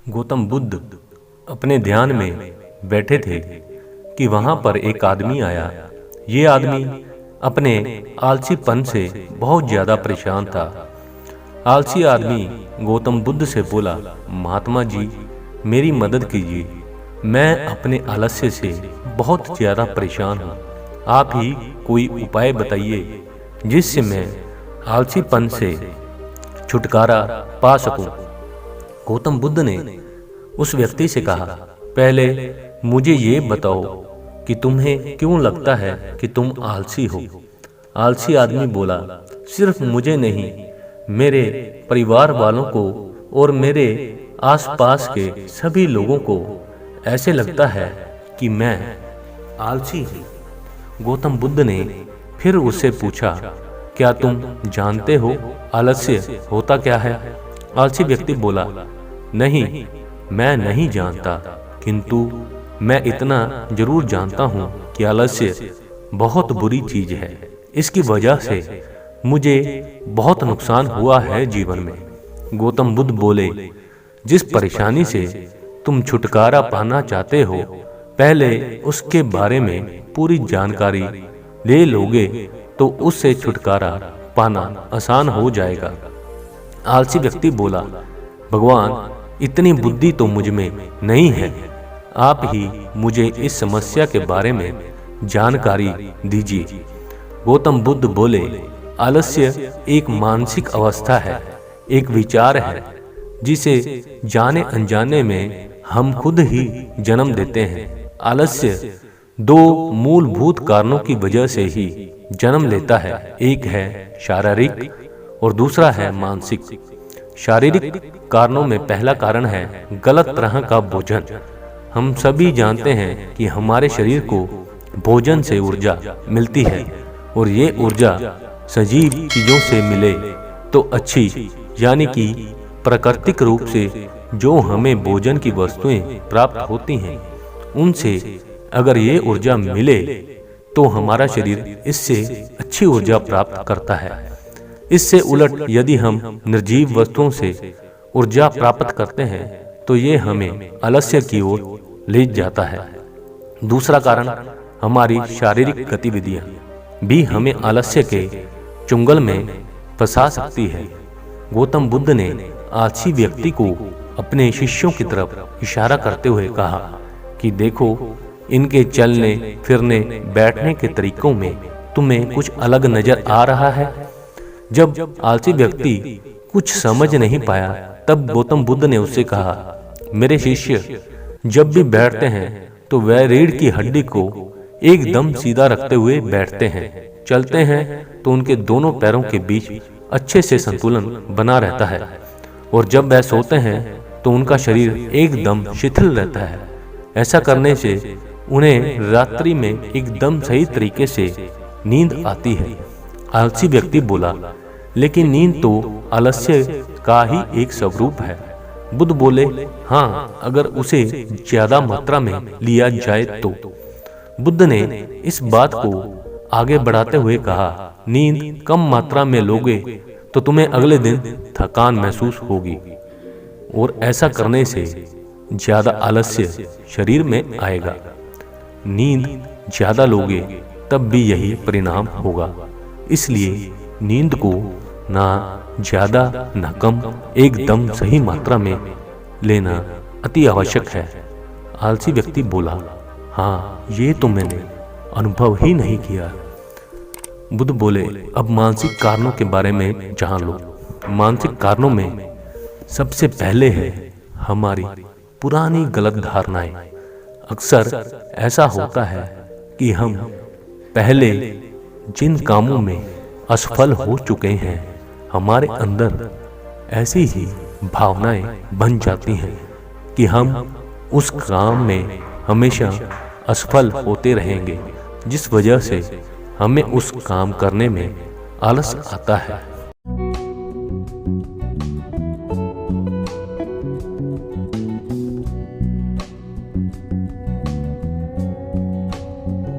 गौतम बुद्ध अपने ध्यान में बैठे थे कि वहां पर एक आदमी आया। ये आदमी अपने आलसीपन से बहुत ज्यादा परेशान था। आलसी आदमी गौतम बुद्ध से बोला, महात्मा जी मेरी मदद कीजिए, मैं अपने आलस्य से बहुत ज्यादा परेशान हूँ। आप ही कोई उपाय बताइए जिससे मैं आलसीपन से छुटकारा पा सकूं। गौतम बुद्ध ने उस व्यक्ति से कहा, पहले मुझे ये बताओ कि तुम्हें क्यों लगता है कि तुम आलसी हो। आलसी आदमी बोला, सिर्फ मुझे नहीं, मेरे परिवार वालों को और मेरे आसपास के सभी लोगों को ऐसे लगता है कि मैं आलसी हूँ। गौतम बुद्ध ने फिर उससे पूछा, क्या तुम जानते हो आलस्य होता क्या है? आलसी व्यक्ति बोला, नहीं, मैं नहीं जानता, किंतु मैं इतना जरूर जानता हूँ कि आलस्य बहुत बुरी चीज है। इसकी वजह से मुझे बहुत नुकसान हुआ है जीवन में। गौतम बुद्ध बोले, जिस परेशानी से तुम छुटकारा पाना चाहते हो, पहले उसके बारे में पूरी जानकारी ले लोगे तो उससे छुटकारा पाना आसान हो जाएगा। आलसी व्यक्ति बोला, भगवान इतनी बुद्धि तो मुझ में नहीं है, आप ही मुझे इस समस्या के बारे में जानकारी दीजिए। गौतम बुद्ध बोले, आलस्य एक मानसिक अवस्था है, एक विचार है जिसे जाने अनजाने में हम खुद ही जन्म देते हैं। आलस्य दो मूलभूत कारणों की वजह से ही जन्म लेता है, एक है शारीरिक और दूसरा है मानसिक। शारीरिक कारणों में पहला कारण है गलत तरह का भोजन। हम सभी जानते हैं कि हमारे शरीर को भोजन से ऊर्जा मिलती है और ये ऊर्जा सजीव चीजों से मिले तो अच्छी, यानी कि प्राकृतिक रूप से जो हमें भोजन की वस्तुएं प्राप्त होती हैं, उनसे अगर ये ऊर्जा मिले तो हमारा शरीर इससे अच्छी ऊर्जा प्राप्त करता है। इससे उलट यदि हम निर्जीव वस्तुओं से ऊर्जा प्राप्त करते हैं तो ये हमें आलस्य की ओर ले जाता है। दूसरा कारण हमारी शारीरिक गतिविधियां भी हमें आलस्य के चुंगल में फंसा सकती है। गौतम बुद्ध ने आलसी व्यक्ति को अपने शिष्यों की तरफ इशारा करते हुए कहा कि देखो, इनके चलने फिरने बैठने के तरीकों में तुम्हें कुछ अलग नजर आ रहा है। जब आलसी व्यक्ति कुछ समझ नहीं पाया तब गौतम बुद्ध ने उससे कहा, मेरे शिष्य जब भी बैठते हैं तो वह रीढ़ की हड्डी को एकदम सीधा रखते हुए बैठते हैं। चलते हैं तो उनके दोनों पैरों के बीच अच्छे से संतुलन बना रहता है और जब वह सोते हैं तो उनका शरीर एकदम शिथिल रहता है। ऐसा करने से उन्हें रात्रि में एकदम सही तरीके से नींद आती है। आलसी व्यक्ति बोला, लेकिन नींद तो आलस्य का ही एक स्वरूप है। बुद्ध बोले, हाँ, अगर उसे ज्यादा मात्रा में लिया जाए तो। बुद्ध ने इस बात को आगे बढ़ाते हुए कहा, नींद कम मात्रा में लोगे तो तुम्हें अगले दिन थकान महसूस होगी और ऐसा करने से ज्यादा आलस्य शरीर में आएगा। नींद ज्यादा लोगे तब भी यही परिणाम होगा। इसलिए नींद को ना ज्यादा ना कम, एकदम सही मात्रा में लेना अति आवश्यक है। आलसी व्यक्ति बोला, हाँ, ये तो मैंने अनुभव ही नहीं किया। बुद्ध बोले, अब मानसिक कारणों के बारे में जान लो। मानसिक कारणों में सबसे पहले है हमारी पुरानी गलत धारणाएं। अक्सर ऐसा होता है कि हम पहले जिन कामों में असफल हो चुके हैं, हमारे अंदर ऐसी ही भावनाएं बन जाती हैं कि हम उस काम में हमेशा असफल होते रहेंगे, जिस वजह से हमें उस काम करने में आलस आता है।